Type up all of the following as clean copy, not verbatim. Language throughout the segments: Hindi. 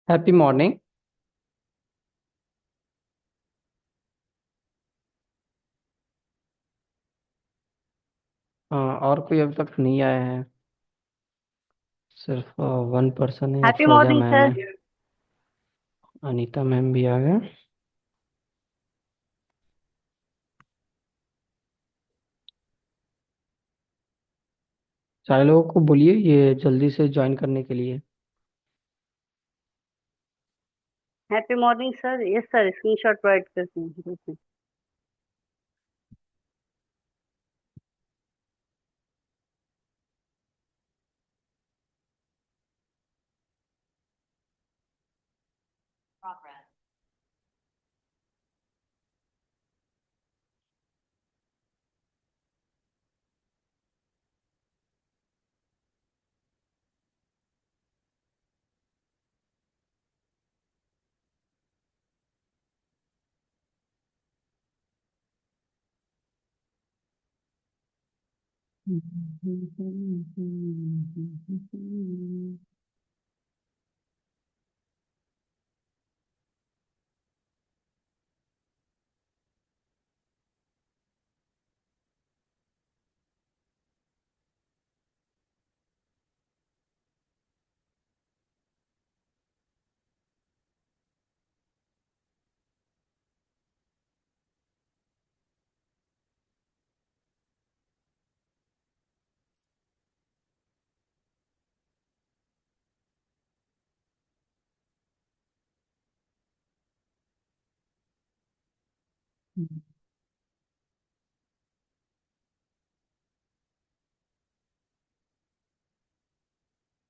Happy morning. और कोई अभी तक नहीं आया है। सिर्फ वन पर्सन है, happy Afroza morning ma'am sir. है। अनीता मैम भी आ गए। सारे लोगों को बोलिए ये जल्दी से ज्वाइन करने के लिए। Happy morning sir. Yes sir, screenshot provide करते हैं ग्रुप में।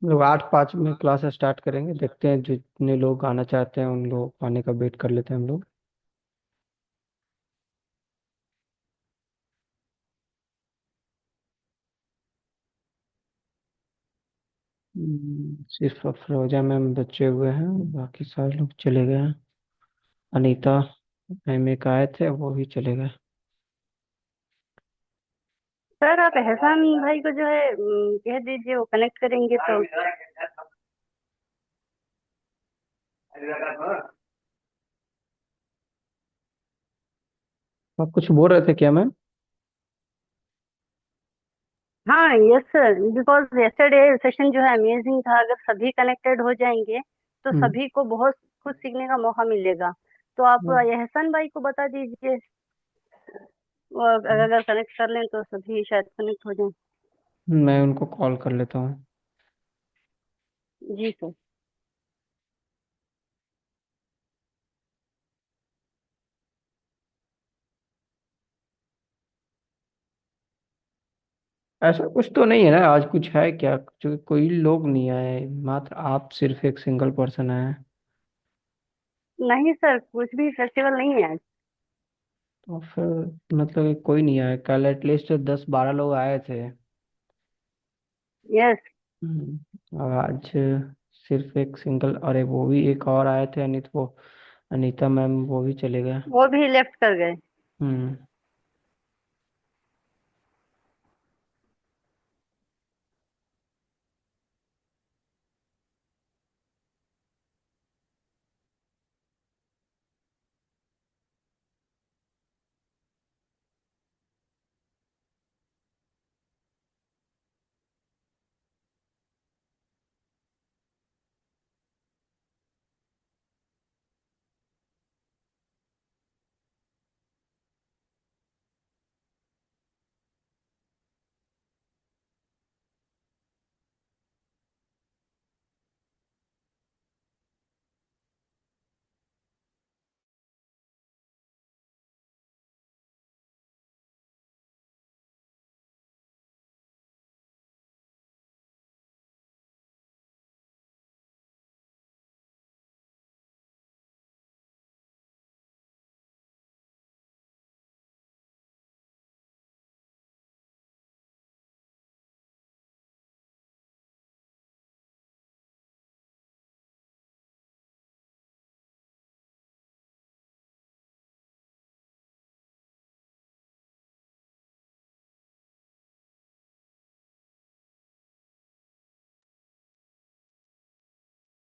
लोग 8:05 में क्लास स्टार्ट करेंगे, देखते हैं जितने लोग आना चाहते हैं उन लोग आने का वेट कर लेते हैं हम लोग। सिर्फ अफरोजा मैम बचे हुए हैं, बाकी सारे लोग चले गए हैं। अनीता मैम एक आए थे, वो भी चले गए। सर आप एहसान भाई को जो है कह दीजिए, वो कनेक्ट करेंगे तो। आप कुछ बोल रहे थे क्या मैम? हाँ yes sir, because yesterday session जो है अमेजिंग था। अगर सभी कनेक्टेड हो जाएंगे तो हम्म। सभी को बहुत कुछ सीखने का मौका मिलेगा। तो आप एहसान भाई को बता दीजिए, वो अगर कनेक्ट कर लें तो सभी शायद कनेक्ट हो जाएं। मैं उनको कॉल कर लेता हूँ। जी सर। ऐसा कुछ तो नहीं है ना, आज कुछ है क्या? जो कोई लोग नहीं आए, मात्र आप सिर्फ एक सिंगल पर्सन आए। नहीं सर, कुछ भी फेस्टिवल नहीं है। तो फिर मतलब कि कोई नहीं आया। कल एटलीस्ट 10-12 लोग आए थे। यस। और आज सिर्फ एक सिंगल, अरे वो भी एक और आए थे, अनीता मैम, वो भी चले गए। वो भी लेफ्ट कर गए। हम्म।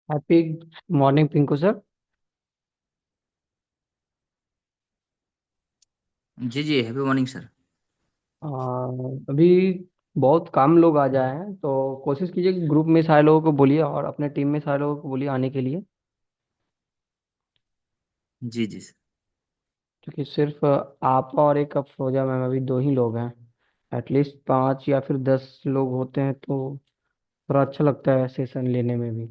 Happy morning Pinku sir. जी जी, हैप्पी मॉर्निंग सर। अभी बहुत कम लोग आ जाए हैं, तो कोशिश कीजिए कि ग्रुप में सारे लोगों को बोलिए और अपने टीम में सारे लोगों को बोलिए आने के लिए। जी जी सर। क्योंकि सिर्फ आप और एक अफरोजा मैम, अभी दो ही लोग हैं। एटलीस्ट 5 या फिर 10 लोग होते हैं तो थोड़ा अच्छा लगता है सेशन लेने में भी।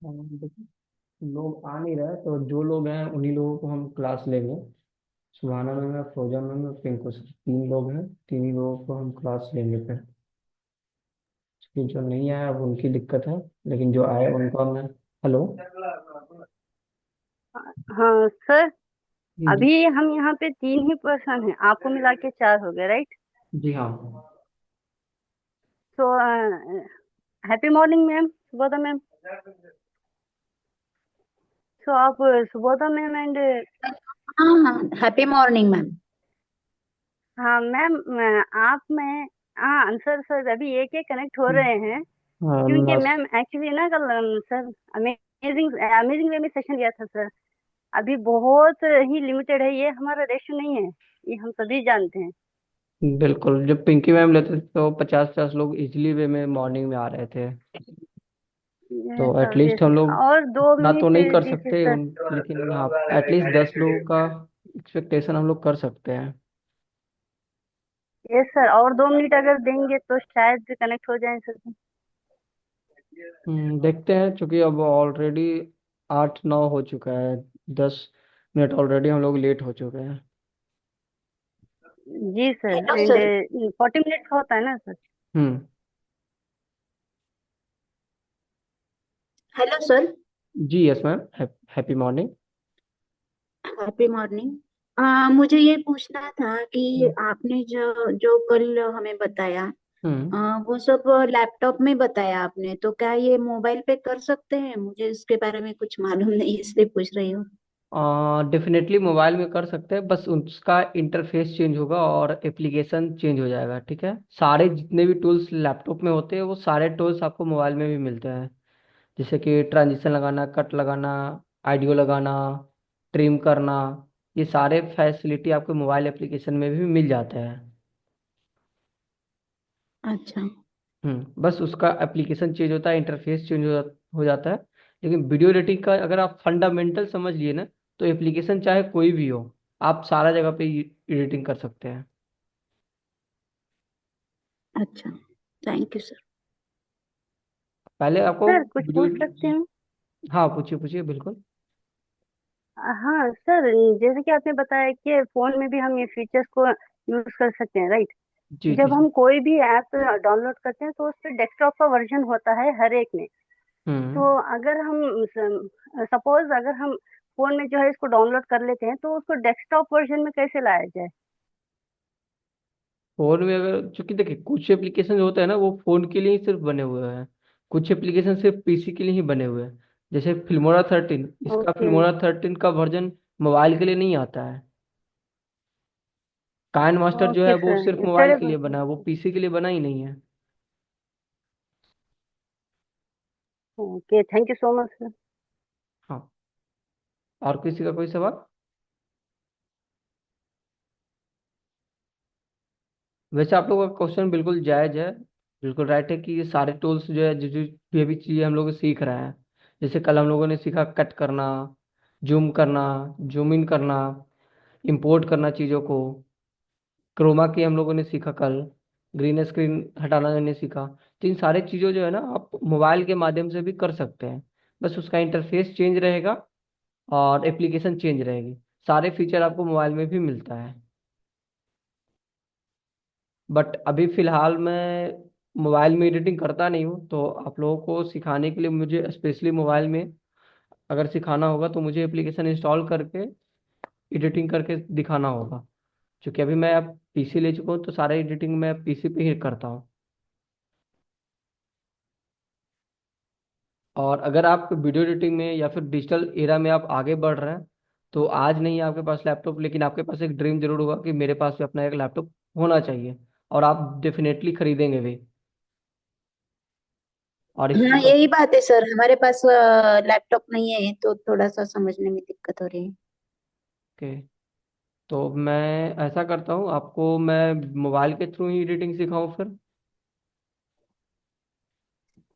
देखिए, लोग आ नहीं रहे तो जो लोग हैं उन्हीं लोगों को हम क्लास लेंगे। सुहाना मैम है, फौजा मैम है, पिंकू सर, 3 लोग हैं। 3 ही लोगों को हम क्लास लेंगे फिर। कि जो नहीं आया अब उनकी दिक्कत है, लेकिन जो आए उनको हमने। हेलो। हाँ सर। जी जी। अभी हम यहाँ पे 3 ही पर्सन हैं, आपको मिला के 4 हो गए, राइट? जी हाँ। तो happy morning ma'am, Subodha ma'am. तो आप सुबोधा मैम एंड। हाँ हाँ, हैप्पी मॉर्निंग मैम। हाँ मैम, आप में। हाँ आंसर सर अभी एक एक कनेक्ट हो रहे हैं। हाँ, क्योंकि मैम एक्चुअली ना कल सर अमेजिंग अमेजिंग वे में सेशन लिया था सर। अभी बहुत ही लिमिटेड है, ये हमारा रेशो नहीं है, ये हम सभी जानते हैं। बिल्कुल। जब पिंकी मैम लेते थे तो 50-50 लोग इजिली वे में मॉर्निंग में आ रहे थे। तो ये सर, ये एटलीस्ट हम सर लोग और दो ना तो मिनट नहीं कर दीजिए सकते सर। लेकिन हाँ, एटलीस्ट 10 लोगों का एक्सपेक्टेशन हम लोग कर सकते हैं। ये सर और 2 मिनट अगर देंगे तो शायद कनेक्ट हो जाए सर। देखते हैं, क्योंकि अब ऑलरेडी 8-9 हो चुका है। 10 मिनट ऑलरेडी हम लोग लेट हो चुके हैं। जी sir, hello and sir. 40 minute का होता है ना सर? हम्म। Hello sir. जी yes ma'am. Happy morning. Happy morning. मुझे ये पूछना था कि आपने जो जो कल हमें बताया, हम्म। वो सब लैपटॉप में बताया आपने, तो क्या ये मोबाइल पे कर सकते हैं? मुझे इसके बारे में कुछ मालूम नहीं, इसलिए पूछ रही हूँ। डेफिनेटली मोबाइल में कर सकते हैं, बस उसका इंटरफेस चेंज होगा और एप्लीकेशन चेंज हो जाएगा। ठीक है, सारे जितने भी टूल्स लैपटॉप में होते हैं वो सारे टूल्स आपको मोबाइल में भी मिलते हैं। जैसे कि ट्रांजिशन लगाना, कट लगाना, आइडियो लगाना, ट्रिम करना, ये सारे फैसिलिटी आपको मोबाइल एप्लीकेशन में भी मिल जाते हैं। अच्छा। बस उसका एप्लीकेशन चेंज होता है, इंटरफेस चेंज हो जाता है। लेकिन वीडियो एडिटिंग का अगर आप फंडामेंटल समझ लिए ना, तो एप्लीकेशन चाहे कोई भी हो, आप सारा जगह पे एडिटिंग कर सकते हैं। अच्छा, थैंक यू सर। पहले आपको सर कुछ वीडियो। पूछ सकते हैं? हाँ, पूछिए पूछिए, बिल्कुल। हाँ सर, जैसे कि आपने बताया कि फोन में भी हम ये फीचर्स को यूज कर सकते हैं, राइट? जी जी जब जी। हम कोई भी ऐप डाउनलोड करते हैं तो उस पर डेस्कटॉप का वर्जन होता है हर एक में। हम्म तो अगर हम सपोज अगर हम फोन में जो है इसको डाउनलोड कर लेते हैं तो उसको डेस्कटॉप वर्जन में कैसे लाया जाए? फोन में अगर, चूंकि देखिए कुछ एप्लीकेशन होते हैं ना वो फोन के लिए ही सिर्फ बने हुए हैं, कुछ एप्लीकेशन सिर्फ पीसी के लिए ही बने हुए हैं। जैसे फिल्मोरा 13, इसका ओके। फिल्मोरा 13 का वर्जन मोबाइल के लिए नहीं आता है। काइन मास्टर जो है ओके वो सर, सिर्फ इस मोबाइल तरह के लिए बना है, वो बात। पीसी के लिए बना ही नहीं है। Okay, thank you so much sir. हाँ। और किसी का कोई सवाल? वैसे आप लोगों का क्वेश्चन बिल्कुल जायज है, बिल्कुल राइट है कि ये सारे टूल्स जो है जो जो जो भी चीज़ें हम लोग सीख रहे हैं, जैसे कल हम लोगों ने सीखा कट करना, जूम करना, जूम इन करना, इंपोर्ट करना चीज़ों को, क्रोमा की हम लोगों ने सीखा कल, ग्रीन स्क्रीन हटाना मैंने सीखा। तो इन सारे चीज़ों जो है ना आप मोबाइल के माध्यम से भी कर सकते हैं, बस उसका इंटरफेस चेंज रहेगा और एप्लीकेशन चेंज रहेगी। सारे फीचर आपको मोबाइल में भी मिलता है। बट अभी फिलहाल मैं मोबाइल में एडिटिंग करता नहीं हूँ, तो आप लोगों को सिखाने के लिए मुझे स्पेशली मोबाइल में अगर सिखाना होगा तो मुझे एप्लीकेशन इंस्टॉल करके एडिटिंग करके दिखाना होगा। क्योंकि अभी मैं अब पीसी ले चुका हूँ तो सारा एडिटिंग मैं पीसी पे ही करता हूँ। और अगर आप वीडियो एडिटिंग में या फिर डिजिटल एरा में आप आगे बढ़ रहे हैं, तो आज नहीं है आपके पास लैपटॉप, लेकिन आपके पास एक ड्रीम जरूर होगा कि मेरे पास भी अपना एक लैपटॉप होना चाहिए, और आप डेफिनेटली खरीदेंगे भी। और इसकी हाँ, यही बात है सर, हमारे पास लैपटॉप नहीं है तो थोड़ा सा समझने में दिक्कत हो रही है। ओके, तो मैं ऐसा करता हूँ, आपको मैं मोबाइल के थ्रू ही एडिटिंग सिखाऊं फिर।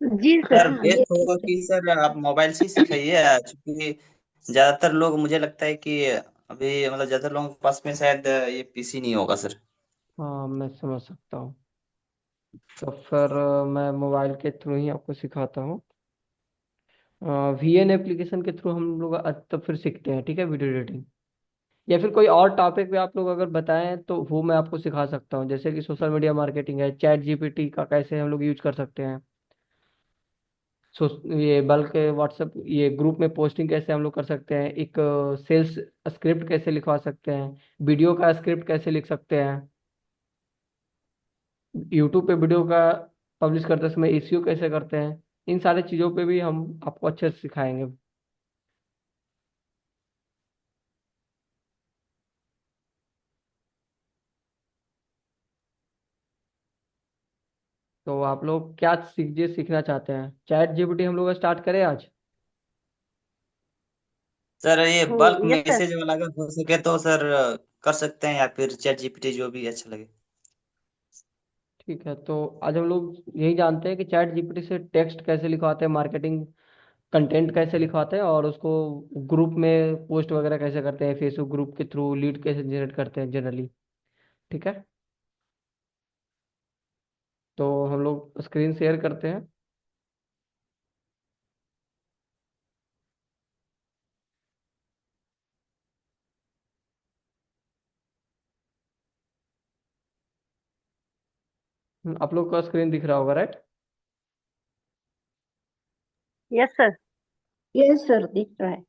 जी सर। सर हाँ, ये बेस्ट होगा ठीक है। कि सर आप मोबाइल से ही सिखाइए, क्योंकि ज्यादातर लोग, मुझे लगता है कि अभी मतलब ज्यादातर लोगों के पास में शायद ये पीसी नहीं होगा सर। हाँ मैं समझ सकता हूँ। तो फिर मैं मोबाइल के थ्रू ही आपको सिखाता हूँ। वीएन एप्लीकेशन के थ्रू हम लोग तब फिर सीखते हैं, ठीक है, वीडियो एडिटिंग। या फिर कोई और टॉपिक पे आप लोग अगर बताएं तो वो मैं आपको सिखा सकता हूँ, जैसे कि सोशल मीडिया मार्केटिंग है, चैट जीपीटी का कैसे हम लोग यूज कर सकते हैं, सो ये बल्क व्हाट्सएप ये ग्रुप में पोस्टिंग कैसे हम लोग कर सकते हैं, एक सेल्स स्क्रिप्ट कैसे लिखवा सकते हैं, वीडियो का स्क्रिप्ट कैसे लिख सकते हैं, यूट्यूब पे वीडियो का पब्लिश करते समय एसईओ कैसे करते हैं। इन सारी चीज़ों पे भी हम आपको अच्छे से सिखाएंगे। तो आप लोग क्या सीखना चाहते हैं? चैट जीपीटी हम लोग स्टार्ट करें आज? सर ये बल्क यस सर। मैसेज वाला अगर हो सके तो सर कर सकते हैं, या फिर चैट जीपीटी, जो भी अच्छा लगे। ठीक है, तो आज हम लोग यही जानते हैं कि चैट जीपीटी से टेक्स्ट कैसे लिखवाते हैं, मार्केटिंग कंटेंट कैसे लिखवाते हैं, और उसको ग्रुप में पोस्ट वगैरह कैसे करते हैं, फेसबुक ग्रुप के थ्रू लीड कैसे जनरेट करते हैं जनरली। ठीक है, तो हम लोग स्क्रीन शेयर करते हैं। आप लोग का स्क्रीन दिख रहा होगा, right? Yes sir. Yes sir, दिख रहा है।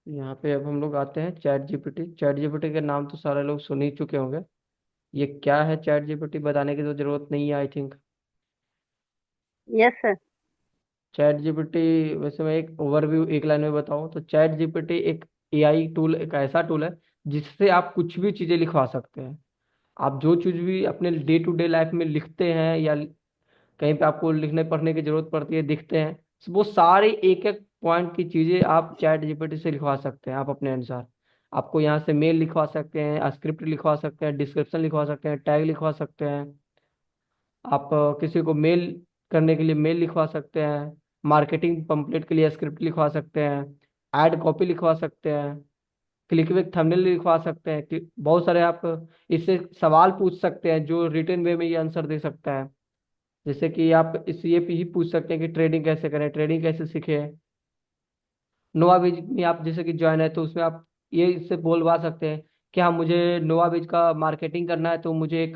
यहाँ पे अब हम लोग आते हैं चैट जीपीटी। चैट जीपीटी के नाम तो सारे लोग सुन ही चुके होंगे। ये क्या है चैट जीपीटी बताने की तो जरूरत नहीं है I think. Yes sir. Chat GPT, वैसे मैं एक ओवरव्यू एक लाइन में बताऊं तो चैट जीपीटी एक एआई टूल, एक ऐसा टूल है जिससे आप कुछ भी चीजें लिखवा सकते हैं। आप जो चीज भी अपने डे टू डे लाइफ में लिखते हैं या कहीं पे आपको लिखने पढ़ने की जरूरत पड़ती है, दिखते हैं, वो सारे एक एक पॉइंट की चीजें आप चैट जीपीटी से लिखवा सकते हैं आप अपने अनुसार। आपको यहाँ से मेल लिखवा सकते हैं, स्क्रिप्ट लिखवा सकते हैं, डिस्क्रिप्शन लिखवा सकते हैं, टैग लिखवा सकते हैं। आप किसी को मेल करने के लिए मेल लिखवा सकते हैं, मार्केटिंग पंपलेट के लिए स्क्रिप्ट लिखवा सकते हैं, एड कॉपी लिखवा सकते हैं, क्लिक विथ थंबनेल लिखवा सकते हैं कि बहुत सारे आप इससे सवाल पूछ सकते हैं जो रिटर्न वे में ये आंसर दे सकता है। जैसे कि आप इस ये भी पूछ सकते हैं कि ट्रेडिंग कैसे करें, ट्रेडिंग कैसे सीखें। नोवाबीज में आप जैसे कि ज्वाइन है तो उसमें आप ये इससे बोलवा सकते हैं कि हाँ मुझे नोवाबीज का मार्केटिंग करना है, तो मुझे एक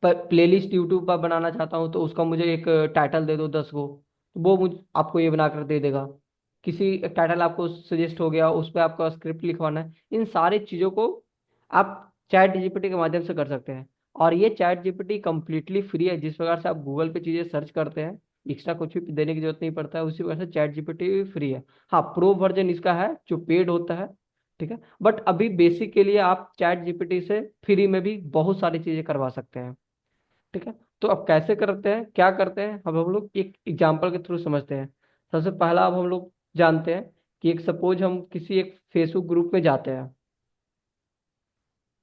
प्लेलिस्ट यूट्यूब पर बनाना चाहता हूँ, तो उसका मुझे एक टाइटल दे दो 10 गो, तो वो मुझ आपको ये बनाकर दे देगा। किसी एक टाइटल आपको सजेस्ट हो गया, उस पर आपका स्क्रिप्ट लिखवाना है, इन सारी चीज़ों को आप चैट जीपीटी के माध्यम से कर सकते हैं। और ये चैट जीपीटी कंप्लीटली फ्री है। जिस प्रकार से आप गूगल पे चीज़ें सर्च करते हैं, एक्स्ट्रा कुछ भी देने की जरूरत नहीं पड़ता है, उसी प्रकार से चैट जीपीटी भी फ्री है। हाँ, प्रो वर्जन इसका है जो पेड होता है, ठीक है। बट अभी बेसिक के लिए आप चैट जीपीटी से फ्री में भी बहुत सारी चीज़ें करवा सकते हैं, ठीक है। तो अब कैसे करते हैं, क्या करते हैं, अब हम लोग एक एग्जाम्पल के थ्रू समझते हैं। सबसे पहला, अब हम लोग जानते हैं कि एक सपोज हम किसी एक फेसबुक ग्रुप में जाते हैं,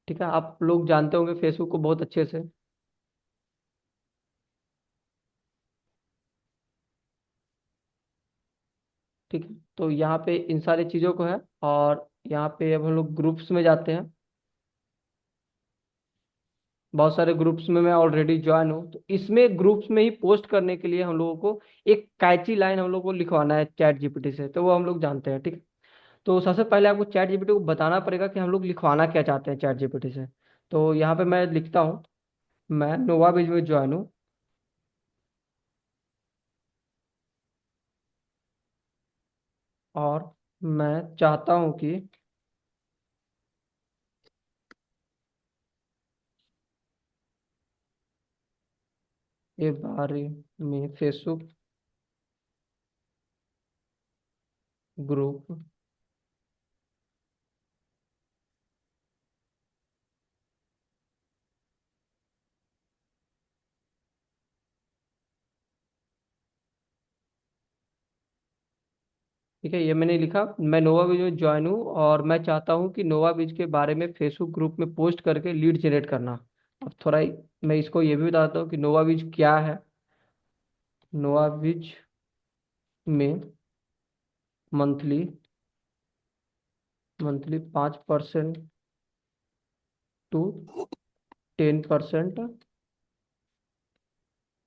ठीक है। आप लोग जानते होंगे फेसबुक को बहुत अच्छे से, ठीक है। तो यहाँ पे इन सारी चीज़ों को है, और यहाँ पे अब हम लोग ग्रुप्स में जाते हैं। बहुत सारे ग्रुप्स में मैं ऑलरेडी ज्वाइन हूँ, तो इसमें ग्रुप्स में ही पोस्ट करने के लिए हम लोगों को एक कैची लाइन हम लोग को लिखवाना है चैट जीपीटी से, तो वो हम लोग जानते हैं, ठीक है। तो सबसे पहले आपको चैट जीपीटी को बताना पड़ेगा कि हम लोग लिखवाना क्या चाहते हैं चैट जीपीटी से। तो यहाँ पे मैं लिखता हूँ, मैं नोवाबीज में ज्वाइन हूँ, और मैं चाहता हूँ कि इस बारे में फेसबुक ग्रुप, ठीक है, ये मैंने लिखा। मैं नोवाबीज में ज्वाइन हूँ और मैं चाहता हूँ कि नोवाबीज के बारे में फेसबुक ग्रुप में पोस्ट करके लीड जनरेट करना। अब थोड़ा मैं इसको ये भी बताता हूँ कि नोवाबीज क्या है। नोवाबीज में मंथली मंथली 5% टू 10%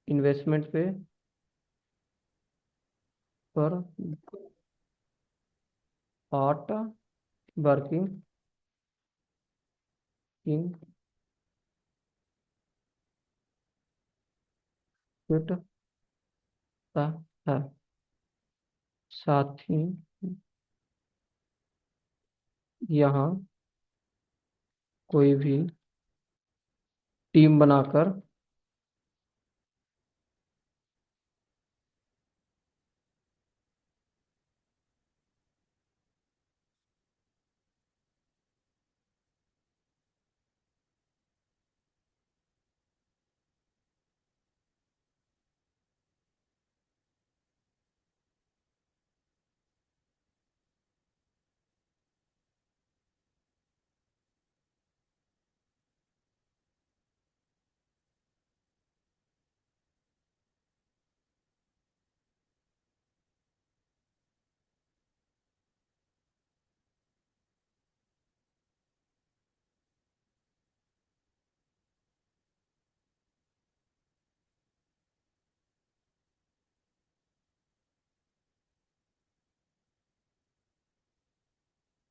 इन्वेस्टमेंट पे पर पार्ट वर्किंग इन फिट है। साथ ही यहाँ कोई भी टीम बनाकर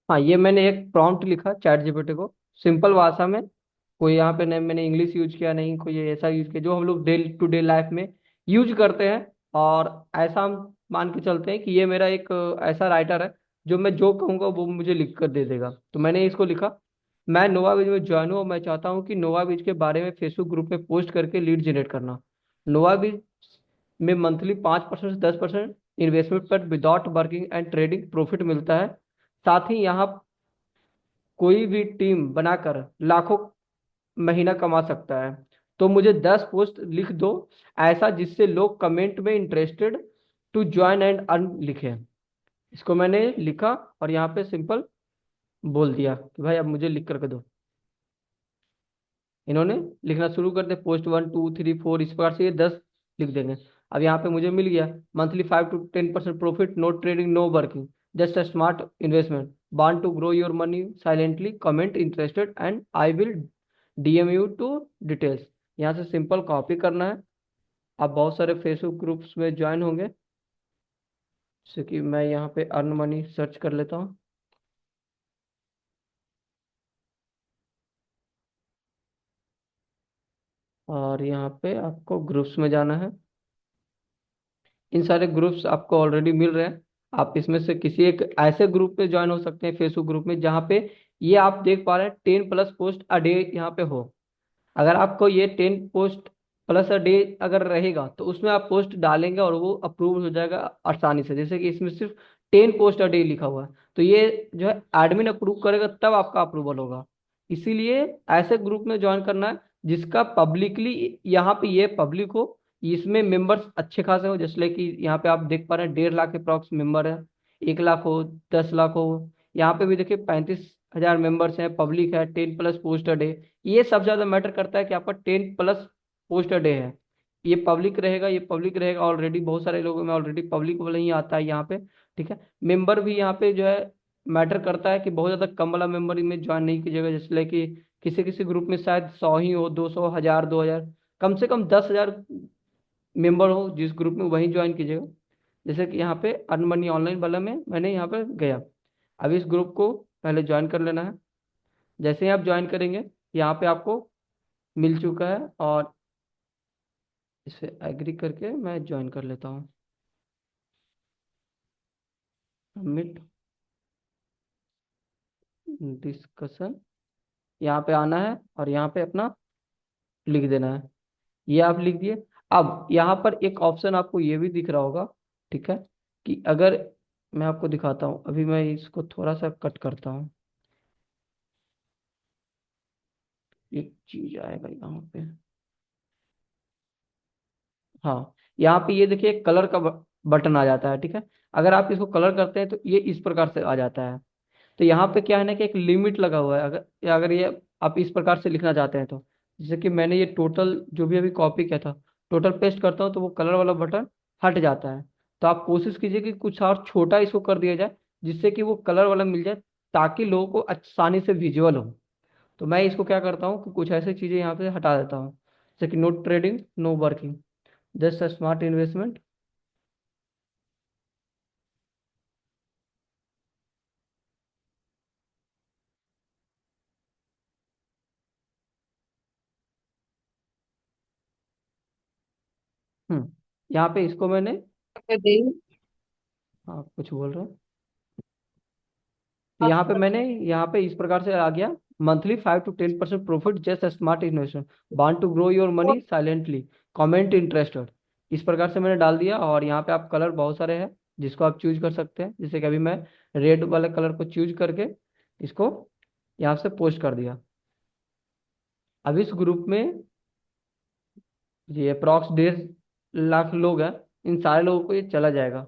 हाँ, ये मैंने एक प्रॉम्प्ट लिखा चैट जीपीटी को सिंपल भाषा में। कोई यहाँ पे नहीं मैंने इंग्लिश यूज किया, नहीं कोई ऐसा यूज किया जो हम लोग डे टू डे लाइफ में यूज करते हैं। और ऐसा हम मान के चलते हैं कि ये मेरा एक ऐसा राइटर है जो मैं जो कहूँगा वो मुझे लिख कर दे देगा। तो मैंने इसको लिखा, मैं नोवाबीज में ज्वाइन हूँ और मैं चाहता हूँ कि नोवाबीज के बारे में फेसबुक ग्रुप में पोस्ट करके लीड जनरेट करना। नोवाबीज में मंथली 5% से 10% इन्वेस्टमेंट पर without working and trading profit मिलता है। साथ ही यहाँ कोई भी टीम बनाकर लाखों महीना कमा सकता है। तो मुझे 10 पोस्ट लिख दो ऐसा जिससे लोग कमेंट में interested to join and earn लिखे। इसको मैंने लिखा और यहाँ पे सिंपल बोल दिया कि भाई अब मुझे लिख करके दो। इन्होंने लिखना शुरू कर दिया, पोस्ट 1 2 3 4, इस प्रकार से ये 10 लिख देंगे। अब यहाँ पे मुझे मिल गया, monthly 5 to 10% profit, no trading no working, just a smart investment, want to grow your money silently, comment interested and I will DM you to details. यहाँ से सिंपल कॉपी करना है। आप बहुत सारे फेसबुक ग्रुप्स में ज्वाइन होंगे, जैसे कि मैं यहाँ पे अर्न मनी सर्च कर लेता हूँ, और यहाँ पे आपको ग्रुप्स में जाना है। इन सारे ग्रुप्स आपको ऑलरेडी मिल रहे हैं। आप इसमें से किसी एक ऐसे ग्रुप में ज्वाइन हो सकते हैं, फेसबुक ग्रुप में, जहाँ पे ये आप देख पा रहे हैं 10+ पोस्ट अ डे यहाँ पे हो। अगर आपको ये 10 पोस्ट प्लस अ डे अगर रहेगा तो उसमें आप पोस्ट डालेंगे और वो अप्रूव हो जाएगा आसानी से। जैसे कि इसमें सिर्फ 10 पोस्ट अ डे लिखा हुआ है, तो ये जो है एडमिन अप्रूव करेगा तब आपका अप्रूवल होगा। इसीलिए ऐसे ग्रुप में ज्वाइन करना है जिसका पब्लिकली, यहाँ पे ये पब्लिक हो, इसमें मेंबर्स अच्छे खासे हो। जैसे कि यहाँ पे आप देख पा रहे हैं 1.5 लाख अप्रॉक्स मेंबर है, 1 लाख हो, 10 लाख हो। यहाँ पे भी देखिए 35,000 मेंबर्स हैं, पब्लिक है, 10 प्लस पोस्ट अ डे। ये सबसे ज्यादा मैटर करता है कि आपका 10 प्लस पोस्ट अ डे है। ये पब्लिक रहेगा, ये पब्लिक रहेगा, ऑलरेडी बहुत सारे लोगों में ऑलरेडी पब्लिक वाला ही आता है यहाँ पे। ठीक है। मेंबर भी यहाँ पे जो है मैटर करता है कि बहुत ज्यादा कम वाला मेंबर में ज्वाइन नहीं कीजिएगा। जैसे कि किसी किसी ग्रुप में शायद 100 ही हो, 200, 1000, 2000, कम से कम 10,000 मेंबर हो जिस ग्रुप में, वहीं ज्वाइन कीजिएगा। जैसे कि यहाँ पे अर्न मनी ऑनलाइन वाला में मैंने यहाँ पे गया। अब इस ग्रुप को पहले ज्वाइन कर लेना है। जैसे ही आप ज्वाइन करेंगे, यहाँ पे आपको मिल चुका है, और इसे एग्री करके मैं ज्वाइन कर लेता हूँ। सबमिट डिस्कशन, यहाँ पे आना है और यहाँ पे अपना लिख देना है। ये आप लिख दिए। अब यहाँ पर एक ऑप्शन आपको ये भी दिख रहा होगा, ठीक है, कि अगर मैं आपको दिखाता हूँ, अभी मैं इसको थोड़ा सा कट करता हूँ। एक चीज आएगा यहाँ पे, हाँ, यहाँ पे ये देखिए कलर का बटन आ जाता है, ठीक है। अगर आप इसको कलर करते हैं तो ये इस प्रकार से आ जाता है। तो यहाँ पे क्या है ना कि एक लिमिट लगा हुआ है। अगर ये आप इस प्रकार से लिखना चाहते हैं तो, जैसे कि मैंने ये टोटल जो भी अभी कॉपी किया था, टोटल पेस्ट करता हूँ तो वो कलर वाला बटन हट जाता है। तो आप कोशिश कीजिए कि कुछ और छोटा इसको कर दिया जाए, जिससे कि वो कलर वाला मिल जाए, ताकि लोगों को आसानी से विजुअल हो। तो मैं इसको क्या करता हूँ कि कुछ ऐसी चीज़ें यहाँ पे हटा देता हूँ, जैसे कि no trading, no working, just a smart investment. यहाँ पे इसको मैंने, कर रही हूँ। हाँ कुछ बोल रहे हैं, तो यहाँ पे मैंने, यहाँ पे इस प्रकार से आ गया, monthly 5 to 10% profit, just smart investment, want to grow your money silently, comment interested. इस प्रकार से मैंने डाल दिया। और यहाँ पे आप कलर बहुत सारे हैं जिसको आप चूज कर सकते हैं। जैसे कि अभी मैं रेड वाले कलर को चूज करके इसको यहाँ से पोस्ट कर दिया। अब इस ग्रुप में ये अप्रॉक्स 1.5 लाख लोग हैं, इन सारे लोगों को ये चला जाएगा।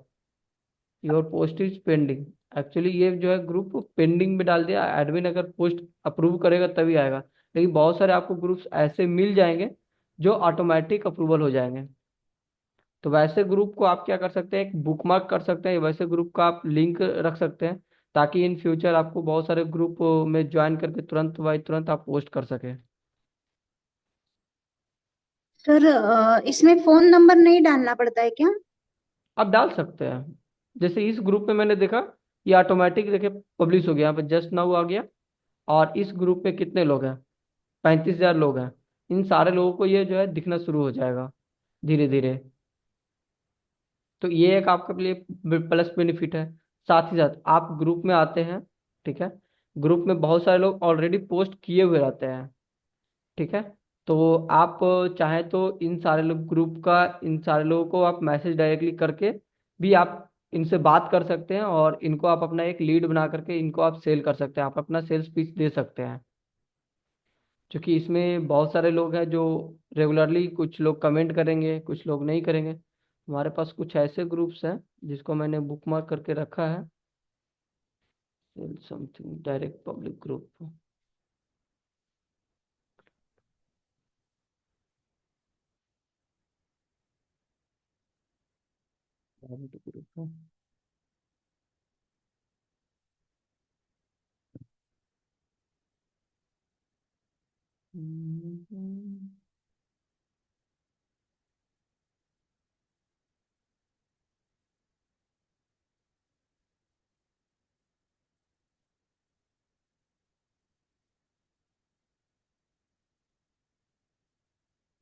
Your post is pending, actually ये जो है ग्रुप पेंडिंग में डाल दिया। एडमिन अगर पोस्ट अप्रूव करेगा तभी आएगा, लेकिन बहुत सारे आपको ग्रुप्स ऐसे मिल जाएंगे जो ऑटोमेटिक अप्रूवल हो जाएंगे। तो वैसे ग्रुप को आप क्या कर सकते हैं, एक बुकमार्क कर सकते हैं, वैसे ग्रुप का आप लिंक रख सकते हैं, ताकि इन फ्यूचर आपको बहुत सारे ग्रुप में ज्वाइन करके तुरंत बाई तुरंत आप पोस्ट कर सके। सर इसमें फोन नंबर नहीं डालना पड़ता है क्या? आप डाल सकते हैं। जैसे इस ग्रुप में मैंने देखा, ये ऑटोमेटिक देखिए पब्लिश हो गया, यहाँ पे जस्ट नाउ आ गया। और इस ग्रुप में कितने लोग हैं, 35,000 लोग हैं। इन सारे लोगों को ये जो है दिखना शुरू हो जाएगा धीरे धीरे। तो ये एक आपके लिए प्लस बेनिफिट है। साथ ही साथ आप ग्रुप में आते हैं, ठीक है, ग्रुप में बहुत सारे लोग ऑलरेडी पोस्ट किए हुए रहते हैं, ठीक है। तो आप चाहें तो इन सारे लोग ग्रुप का, इन सारे लोगों को आप मैसेज डायरेक्टली करके भी आप इनसे बात कर सकते हैं, और इनको आप अपना एक लीड बना करके इनको आप सेल कर सकते हैं, आप अपना सेल्स पिच दे सकते हैं। क्योंकि इसमें बहुत सारे लोग हैं जो रेगुलरली, कुछ लोग कमेंट करेंगे, कुछ लोग नहीं करेंगे। हमारे पास कुछ ऐसे ग्रुप्स हैं जिसको मैंने बुकमार्क करके रखा है, something direct public group, private group.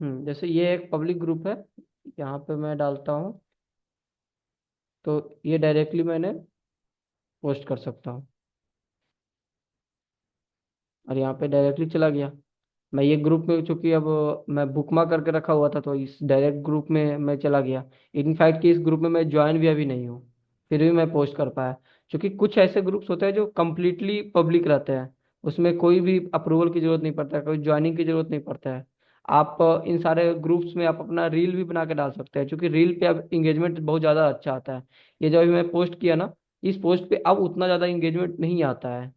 जैसे ये एक पब्लिक ग्रुप है, यहाँ पे मैं डालता हूँ तो ये डायरेक्टली मैंने पोस्ट कर सकता हूँ और यहाँ पे डायरेक्टली चला गया। मैं ये ग्रुप में, चूंकि अब मैं बुकमार्क करके रखा हुआ था, तो इस डायरेक्ट ग्रुप में मैं चला गया। इनफैक्ट कि इस ग्रुप में मैं ज्वाइन भी अभी नहीं हूँ, फिर भी मैं पोस्ट कर पाया। क्योंकि कुछ ऐसे ग्रुप्स होते हैं जो कम्प्लीटली पब्लिक रहते हैं, उसमें कोई भी अप्रूवल की जरूरत नहीं पड़ता है, कोई ज्वाइनिंग की जरूरत नहीं पड़ता है। आप इन सारे ग्रुप्स में आप अपना रील भी बना के डाल सकते हैं, क्योंकि रील पे अब इंगेजमेंट बहुत ज़्यादा अच्छा आता है। ये जो अभी मैं पोस्ट किया ना, इस पोस्ट पे अब उतना ज़्यादा इंगेजमेंट नहीं आता है।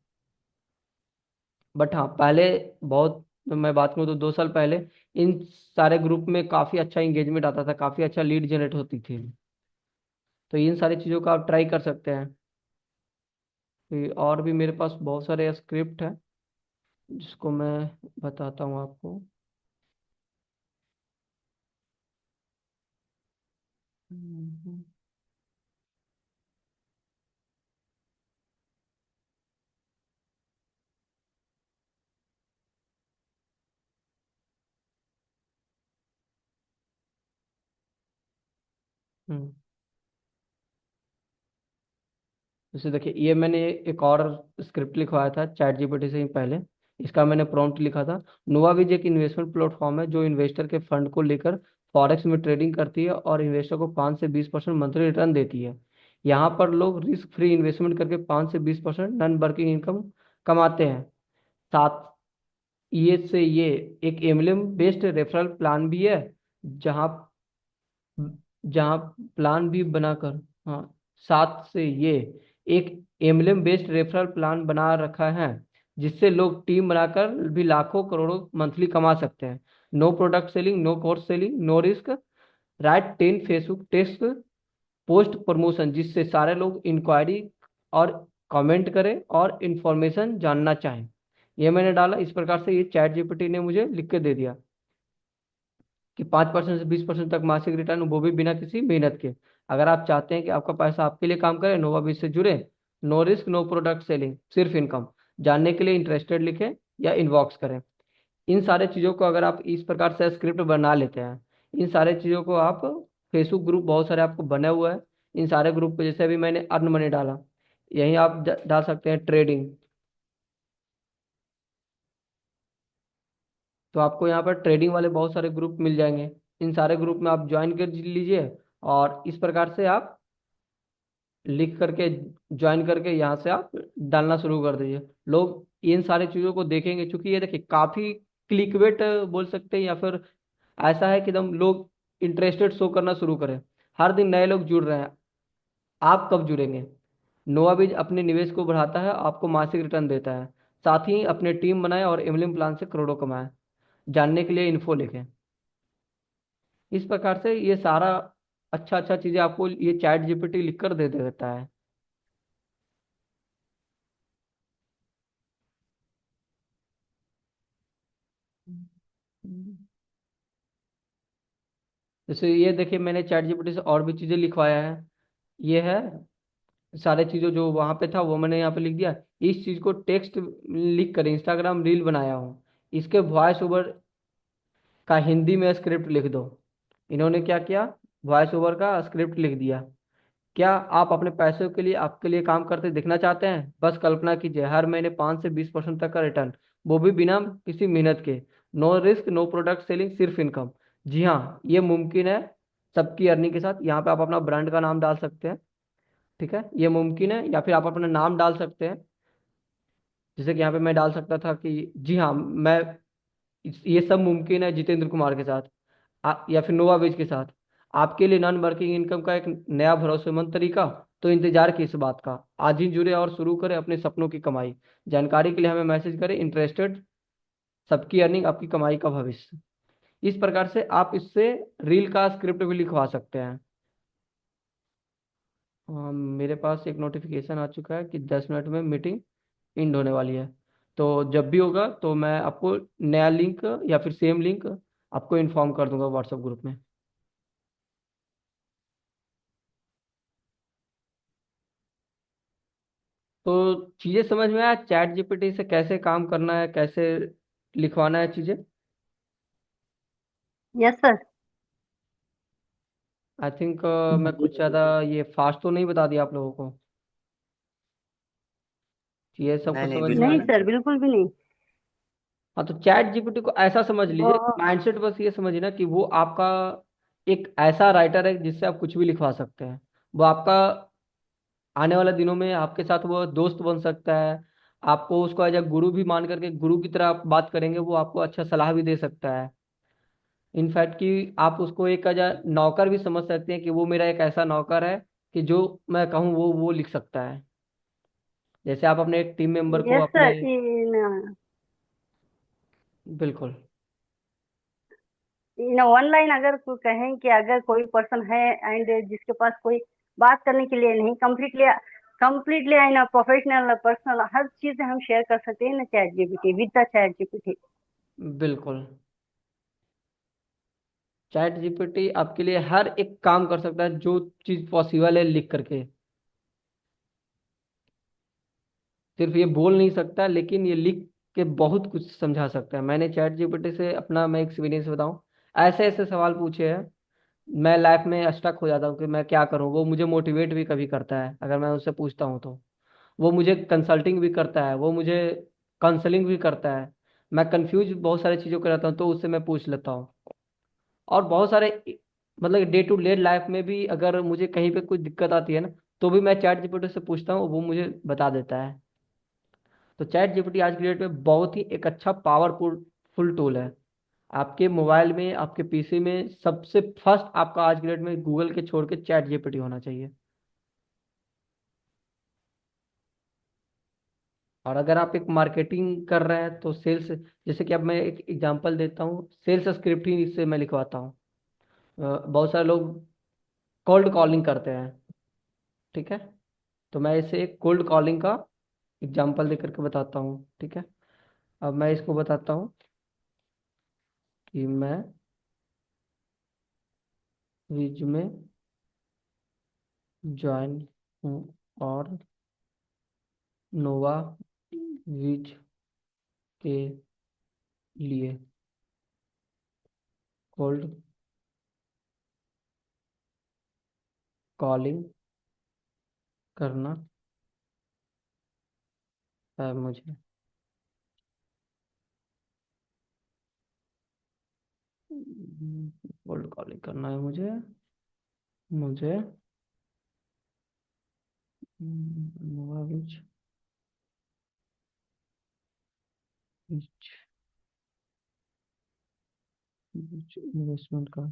बट हाँ, पहले बहुत, मैं बात करूँ तो 2 साल पहले इन सारे ग्रुप में काफ़ी अच्छा इंगेजमेंट आता था, काफ़ी अच्छा लीड जनरेट होती थी। तो इन सारी चीज़ों का आप ट्राई कर सकते हैं। और भी मेरे पास बहुत सारे स्क्रिप्ट हैं जिसको मैं बताता हूँ आपको। हम्म, हम्म। जैसे देखिए, ये मैंने एक और स्क्रिप्ट लिखवाया था चैट जीपीटी से ही पहले। इसका मैंने प्रॉम्प्ट लिखा था: नोवाबीज एक इन्वेस्टमेंट प्लेटफॉर्म है जो इन्वेस्टर के फंड को लेकर फॉरेक्स में ट्रेडिंग करती है और इन्वेस्टर को 5 से 20% मंथली रिटर्न देती है। यहाँ पर लोग रिस्क फ्री इन्वेस्टमेंट करके 5 से 20% नॉन वर्किंग इनकम कमाते हैं। साथ ये एक एमएलएम बेस्ड रेफरल प्लान भी है, जहाँ जहाँ प्लान भी बनाकर, हाँ, साथ से ये एक एमएलएम बेस्ड रेफरल प्लान बना रखा है, जिससे लोग टीम बनाकर भी लाखों करोड़ों मंथली कमा सकते हैं। No product selling, no course selling, no risk. Right 10 Facebook test post promotion, जिससे सारे लोग इंक्वायरी और कमेंट करें और इन्फॉर्मेशन जानना चाहें। ये मैंने डाला, इस प्रकार से ये चैट जीपीटी ने मुझे लिख के दे दिया कि 5% से 20% तक मासिक रिटर्न, वो भी बिना किसी मेहनत के। अगर आप चाहते हैं कि आपका पैसा आपके लिए काम करे, नोवा बीज से जुड़े, no risk, no product selling, सिर्फ इनकम। जानने के लिए इंटरेस्टेड लिखें या इनबॉक्स करें। इन सारे चीज़ों को अगर आप इस प्रकार से स्क्रिप्ट बना लेते हैं, इन सारे चीज़ों को आप, फेसबुक ग्रुप बहुत सारे आपको बने हुए हैं, इन सारे ग्रुप पे जैसे अभी मैंने अर्न मनी डाला, यहीं आप डाल सकते हैं ट्रेडिंग। तो आपको यहाँ पर ट्रेडिंग वाले बहुत सारे ग्रुप मिल जाएंगे। इन सारे ग्रुप में आप ज्वाइन कर लीजिए और इस प्रकार से आप लिख करके ज्वाइन करके यहाँ से आप डालना शुरू कर दीजिए। लोग इन सारी चीज़ों को देखेंगे, क्योंकि ये देखिए काफ़ी क्लिकबेट बोल सकते हैं, या फिर ऐसा है कि एकदम लोग इंटरेस्टेड शो करना शुरू करें। हर दिन नए लोग जुड़ रहे हैं, आप कब जुड़ेंगे? नोवाबीज अपने निवेश को बढ़ाता है, आपको मासिक रिटर्न देता है। साथ ही अपने टीम बनाए और एमएलएम प्लान से करोड़ों कमाए। जानने के लिए इन्फो लिखें। इस प्रकार से ये सारा अच्छा अच्छा चीजें आपको ये चैट जीपीटी लिख कर दे देता है। जैसे ये देखिए, मैंने चैट जीपीटी से और भी चीजें लिखवाया है। ये है सारे चीजों जो वहां पे था वो मैंने यहाँ पे लिख दिया। इस चीज को टेक्स्ट लिख कर इंस्टाग्राम रील बनाया हूँ, इसके वॉइस ओवर का हिंदी में स्क्रिप्ट लिख दो। इन्होंने क्या किया, वॉइस ओवर का स्क्रिप्ट लिख दिया। क्या आप अपने पैसों के लिए आपके लिए काम करते दिखना चाहते हैं? बस कल्पना कीजिए, हर महीने 5 से 20% तक का रिटर्न, वो भी बिना किसी मेहनत के। No risk, no product selling, सिर्फ इनकम। जी हाँ, ये मुमकिन है सबकी अर्निंग के साथ। यहाँ पे आप अपना ब्रांड का नाम डाल सकते हैं, ठीक है, ये मुमकिन है। या फिर आप अपना नाम डाल सकते हैं, जैसे कि यहाँ पे मैं डाल सकता था कि जी हाँ, मैं, ये सब मुमकिन है जितेंद्र कुमार के साथ, या फिर नोवाबेज के साथ। आपके लिए नॉन वर्किंग इनकम का एक नया भरोसेमंद तरीका, तो इंतजार की इस बात का। आज ही जुड़े और शुरू करें अपने सपनों की कमाई। जानकारी के लिए हमें मैसेज करें, इंटरेस्टेड, सबकी अर्निंग आपकी कमाई का भविष्य। इस प्रकार से आप इससे रील का स्क्रिप्ट भी लिखवा सकते हैं। मेरे पास एक नोटिफिकेशन आ चुका है कि 10 मिनट में मीटिंग एंड होने वाली है। तो जब भी होगा तो मैं आपको नया लिंक या फिर सेम लिंक आपको इन्फॉर्म कर दूंगा व्हाट्सएप ग्रुप में। तो चीजें समझ में आया चैट जीपीटी से कैसे काम करना है, कैसे लिखवाना है चीजें? Yes sir. आई थिंक मैं कुछ ज़्यादा ये फास्ट तो नहीं बता दिया आप लोगों को, ये सब नहीं कुछ नहीं, समझ में आ बिल्कुल नहीं रहा है। नहीं। सर, बिल्कुल भी नहीं। हाँ, तो चैट जीपीटी को ऐसा समझ लीजिए, बहुत। माइंडसेट बस ये समझिए ना कि वो आपका एक ऐसा राइटर है जिससे आप कुछ भी लिखवा सकते हैं। वो आपका आने वाले दिनों में आपके साथ वो दोस्त बन सकता है। आपको उसको एज अ गुरु भी मान करके गुरु की तरह आप बात करेंगे, वो आपको अच्छा सलाह भी दे सकता है। इनफैक्ट कि आप उसको एक एज अ नौकर भी समझ सकते हैं कि वो मेरा एक ऐसा नौकर है कि जो मैं कहूँ वो लिख सकता है। जैसे आप अपने एक टीम मेंबर को यस अपने। सर, इन बिल्कुल। इन वन लाइन अगर कहें कि अगर कोई पर्सन है एंड जिसके पास कोई बात करने के लिए नहीं, completely completely in professional personal हर चीज हम शेयर कर सकते हैं ना ChatGPT, with the ChatGPT. बिल्कुल। चैट जीपीटी आपके लिए हर एक काम कर सकता है जो चीज पॉसिबल है लिख करके। सिर्फ ये बोल नहीं सकता, लेकिन ये लिख के बहुत कुछ समझा सकता है। मैंने चैट जीपीटी से अपना मैं एक्सपीरियंस बताऊं, ऐसे ऐसे सवाल पूछे हैं, मैं लाइफ में स्टक हो जाता हूँ कि मैं क्या करूँ। वो मुझे मोटिवेट भी कभी करता है अगर मैं उससे पूछता हूँ तो। वो मुझे कंसल्टिंग भी करता है, वो मुझे काउंसलिंग भी करता है। मैं कंफ्यूज बहुत सारी चीज़ों को रहता हूँ तो उससे मैं पूछ लेता हूँ। और बहुत सारे मतलब डे टू डे लाइफ में भी अगर मुझे कहीं पे कुछ दिक्कत आती है ना, तो भी मैं चैट जीपीटी से पूछता हूँ, वो मुझे बता देता है। तो चैट जीपीटी आज की डेट में बहुत ही एक अच्छा पावरफुल फुल टूल है। आपके मोबाइल में, आपके पीसी में सबसे फर्स्ट आपका आज की डेट में गूगल के छोड़ के चैट जीपीटी होना चाहिए। और अगर आप एक मार्केटिंग कर रहे हैं तो सेल्स, जैसे कि अब मैं एक एग्जांपल देता हूँ, सेल्स स्क्रिप्ट ही इससे मैं लिखवाता हूँ। बहुत सारे लोग कोल्ड कॉलिंग करते हैं, ठीक है। तो मैं इसे एक कोल्ड कॉलिंग का एग्जांपल देकर के बताता हूँ, ठीक है। अब मैं इसको बताता हूँ कि मैं विज में ज्वाइन हूँ और नोवा विज के लिए कोल्ड कॉलिंग करना है मुझे। कोल्ड कॉलिंग करना है मुझे। मुझे नोवा विज इन्वेस्टमेंट का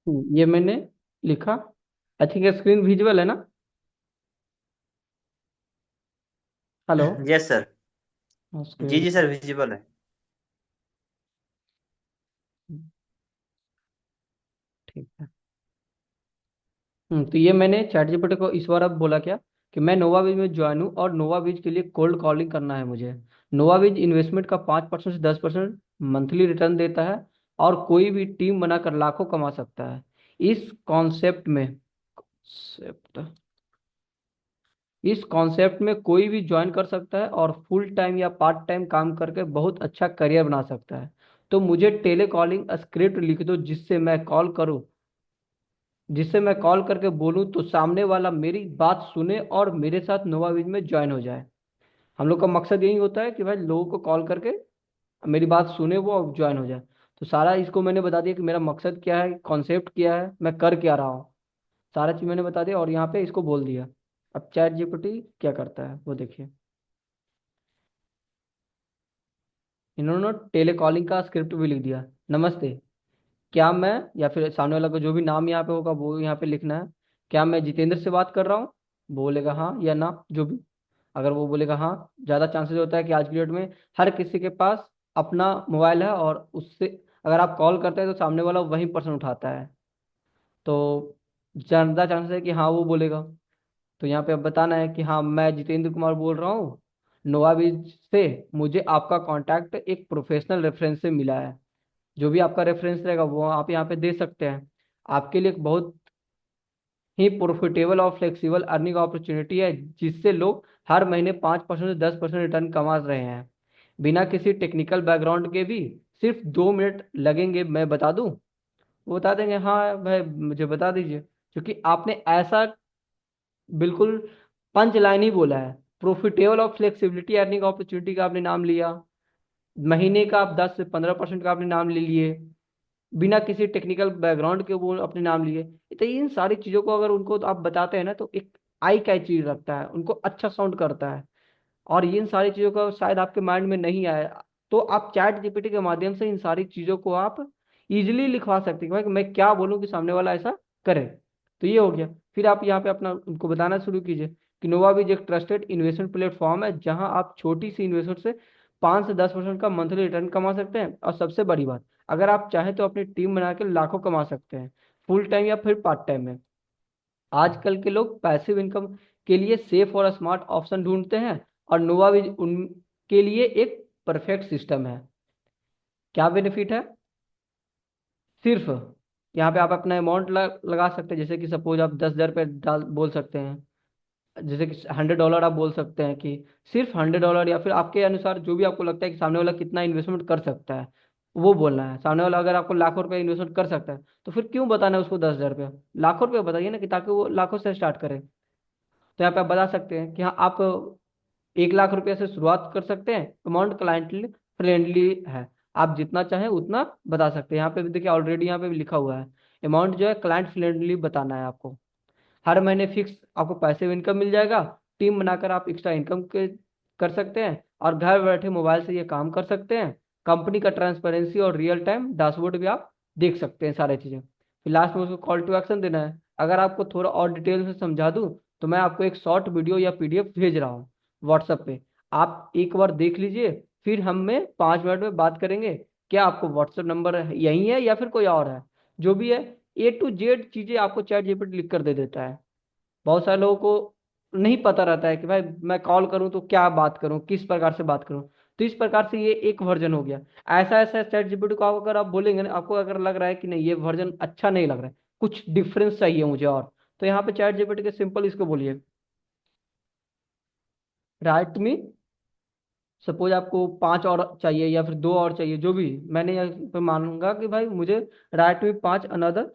ये मैंने लिखा। आई थिंक स्क्रीन विजुअल है ना। हेलो। Yes sir. उसके जी जी सर, विजिबल है। ठीक है। तो ये मैंने चैट जीपीटी को इस बार अब बोला क्या कि मैं नोवाबीज में ज्वाइन हूँ और नोवाबीज के लिए कोल्ड कॉलिंग करना है मुझे। नोवाबीज इन्वेस्टमेंट का 5% से 10% मंथली रिटर्न देता है और कोई भी टीम बनाकर लाखों कमा सकता है। इस कॉन्सेप्ट में कॉन्सेप्ट इस कॉन्सेप्ट में कोई भी ज्वाइन कर सकता है और फुल टाइम या पार्ट टाइम काम करके बहुत अच्छा करियर बना सकता है। तो मुझे टेली कॉलिंग स्क्रिप्ट लिख दो जिससे मैं कॉल करके बोलूं तो सामने वाला मेरी बात सुने और मेरे साथ नोवाबीज में ज्वाइन हो जाए। हम लोग का मकसद यही होता है कि भाई लोगों को कॉल करके मेरी बात सुने वो और ज्वाइन हो जाए। तो सारा इसको मैंने बता दिया कि मेरा मकसद क्या है, कॉन्सेप्ट क्या है, मैं कर क्या रहा हूँ। सारा चीज मैंने बता दिया और यहाँ पे इसको बोल दिया। अब चैट जीपीटी क्या करता है वो देखिए। इन्होंने टेलीकॉलिंग का स्क्रिप्ट भी लिख दिया। नमस्ते, क्या मैं, या फिर सामने वाला को जो भी नाम यहाँ पे होगा वो यहाँ पे लिखना है। क्या मैं जितेंद्र से बात कर रहा हूँ? बोलेगा हाँ या ना, जो भी। अगर वो बोलेगा हाँ, ज़्यादा चांसेस होता है कि आज की डेट में हर किसी के पास अपना मोबाइल है और उससे अगर आप कॉल करते हैं तो सामने वाला वही पर्सन उठाता है। तो ज़्यादा चांसेस है कि हाँ वो बोलेगा। तो यहाँ पे अब बताना है कि हाँ मैं जितेंद्र कुमार बोल रहा हूँ नोवाबीज से। मुझे आपका कांटेक्ट एक प्रोफेशनल रेफरेंस से मिला है। जो भी आपका रेफरेंस रहेगा वो आप यहाँ पे दे सकते हैं। आपके लिए एक बहुत ही प्रॉफिटेबल और फ्लेक्सिबल अर्निंग अपॉर्चुनिटी है जिससे लोग हर महीने 5% से 10% रिटर्न कमा रहे हैं बिना किसी टेक्निकल बैकग्राउंड के भी। सिर्फ 2 मिनट लगेंगे, मैं बता दूं। वो बता देंगे हाँ भाई मुझे बता दीजिए। क्योंकि आपने ऐसा बिल्कुल पंच लाइन ही बोला है। प्रॉफिटेबल और फ्लेक्सिबिलिटी अर्निंग अपॉर्चुनिटी का आपने नाम लिया। महीने का आप 10 से 15% का आपने नाम ले लिए। बिना किसी टेक्निकल बैकग्राउंड के वो अपने नाम लिए। तो इन सारी चीजों को अगर उनको आप बताते हैं ना तो एक आई कैची रखता है, उनको अच्छा साउंड करता है। और इन सारी चीजों का शायद आपके माइंड में नहीं आया तो आप चैट जीपीटी के माध्यम से इन सारी चीजों को आप इजिली लिखवा सकते हैं कि भाई मैं क्या बोलूं कि सामने वाला ऐसा करे। तो ये हो गया। फिर आप यहाँ पे अपना उनको बताना शुरू कीजिए कि नोवाबीज एक ट्रस्टेड इन्वेस्टमेंट प्लेटफॉर्म है जहां आप छोटी सी इन्वेस्टमेंट से 5 से 10% का मंथली रिटर्न कमा सकते हैं। और सबसे बड़ी बात, अगर आप चाहें तो अपनी टीम बना के लाखों कमा सकते हैं, फुल टाइम या फिर पार्ट टाइम में। आजकल के लोग पैसिव इनकम के लिए सेफ और स्मार्ट ऑप्शन ढूंढते हैं और नोवाबीज उनके लिए एक परफेक्ट सिस्टम है। क्या बेनिफिट है? सिर्फ यहाँ पे आप अपना अमाउंट लगा सकते हैं। जैसे कि सपोज आप 10,000 रुपये डाल बोल सकते हैं। जैसे कि $100 आप बोल सकते हैं कि सिर्फ $100, या फिर आपके अनुसार जो भी आपको लगता है कि सामने वाला कितना इन्वेस्टमेंट कर सकता है वो बोलना है। सामने वाला अगर आपको लाखों रुपए इन्वेस्टमेंट कर सकता है तो फिर क्यों बताना है उसको 10,000 रुपया? लाखों रुपये बताइए ना, कि ताकि वो लाखों से स्टार्ट करे। तो यहाँ पे आप बता सकते हैं कि हाँ आप 1 लाख रुपये से शुरुआत कर सकते हैं। अमाउंट क्लाइंट फ्रेंडली है, आप जितना चाहें उतना बता सकते हैं। यहाँ पे भी देखिए ऑलरेडी यहाँ पे भी लिखा हुआ है। अमाउंट जो है क्लाइंट फ्रेंडली बताना है आपको। हर महीने फिक्स आपको पैसिव इनकम मिल जाएगा। टीम बनाकर आप एक्स्ट्रा इनकम के कर सकते हैं और घर बैठे मोबाइल से ये काम कर सकते हैं। कंपनी का ट्रांसपेरेंसी और रियल टाइम डैशबोर्ड भी आप देख सकते हैं सारी चीज़ें। फिर लास्ट में उसको कॉल टू एक्शन देना है। अगर आपको थोड़ा और डिटेल से समझा दूं तो मैं आपको एक शॉर्ट वीडियो या पीडीएफ भेज रहा हूँ व्हाट्सएप पे। आप एक बार देख लीजिए, फिर हम में 5 मिनट में बात करेंगे। क्या आपको व्हाट्सएप नंबर यही है या फिर कोई और है? जो भी है, A to Z चीज़ें आपको चैट जीपीटी लिख कर दे देता है। बहुत सारे लोगों को नहीं पता रहता है कि भाई मैं कॉल करूं तो क्या बात करूं, किस प्रकार से बात करूं। तो इस प्रकार से ये एक वर्जन हो गया। ऐसा ऐसा चैट जीपीटी को अगर आप बोलेंगे ना, आपको अगर लग रहा है कि नहीं ये वर्जन अच्छा नहीं लग रहा है, कुछ डिफरेंस चाहिए मुझे और, तो यहाँ पे चैट जीपीटी के सिंपल इसको बोलिए, राइट मी। सपोज आपको 5 और चाहिए या फिर 2 और चाहिए, जो भी। मैंने यहाँ पे मानूंगा कि भाई मुझे राइट मी 5 अनदर